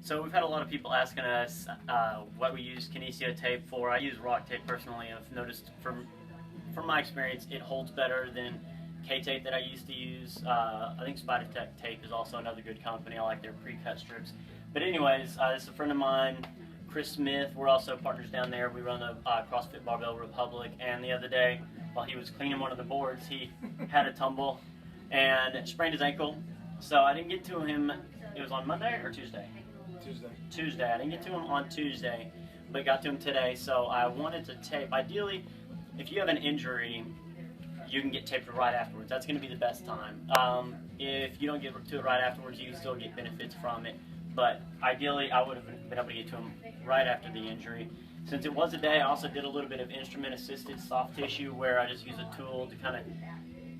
So we've had a lot of people asking us what we use Kinesio tape for. I use rock tape personally. I've noticed from my experience it holds better than K-tape that I used to use. I think Spider Tech tape is also another good company. I like their pre-cut strips. But anyways, this is a friend of mine, Chris Smith. We're also partners down there. We run the CrossFit Barbell Republic, and the other day while he was cleaning one of the boards, he had a tumble and sprained his ankle. So I didn't get to him. It was on Monday or Tuesday? Tuesday. I didn't get to him on Tuesday, but got to him today. So I wanted to tape. Ideally, if you have an injury, you can get taped right afterwards. That's going to be the best time. If you don't get to it right afterwards, you can still get benefits from it. But ideally, I would have been able to get to him right after the injury. Since it was a day, I also did a little bit of instrument-assisted soft tissue where I just use a tool to kind of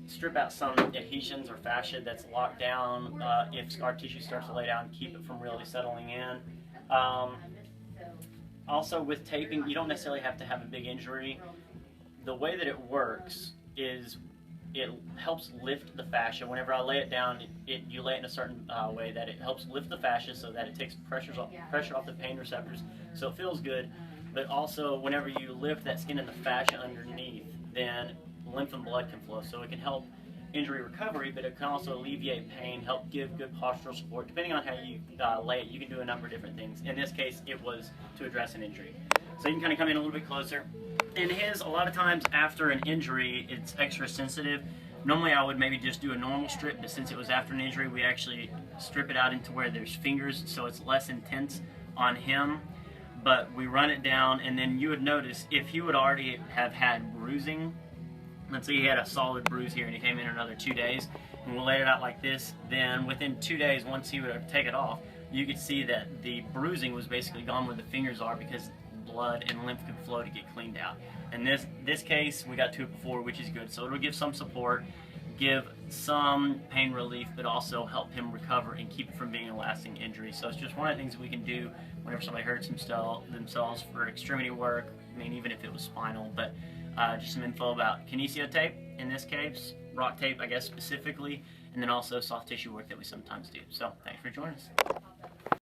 strip out some adhesions or fascia that's locked down if scar tissue starts to lay down, keep it from really settling in. Also with taping, you don't necessarily have to have a big injury. The way that it works is it helps lift the fascia. Whenever I lay it down, you lay it in a certain way that it helps lift the fascia so that it takes pressure off the pain receptors, so it feels good. But also, whenever you lift that skin and the fascia underneath, then lymph and blood can flow, so it can help injury recovery, but it can also alleviate pain, help give good postural support. Depending on how you lay it, you can do a number of different things. In this case, it was to address an injury. So you can kind of come in a little bit closer. In his, a lot of times after an injury, it's extra sensitive. Normally I would maybe just do a normal strip, but since it was after an injury, we actually strip it out into where there's fingers, so it's less intense on him. But we run it down, and then you would notice if he would already have had bruising, let's say he had a solid bruise here and he came in another 2 days, and we'll lay it out like this, then within 2 days, once he would take it off, you could see that the bruising was basically gone where the fingers are because blood and lymph could flow to get cleaned out. In this case, we got to it before, which is good. So it'll give some support, give some pain relief, but also help him recover and keep it from being a lasting injury. So it's just one of the things that we can do whenever somebody hurts themselves for extremity work. I mean, even if it was spinal, but just some info about Kinesio tape, in this case, rock tape, I guess specifically, and then also soft tissue work that we sometimes do. So thanks for joining us.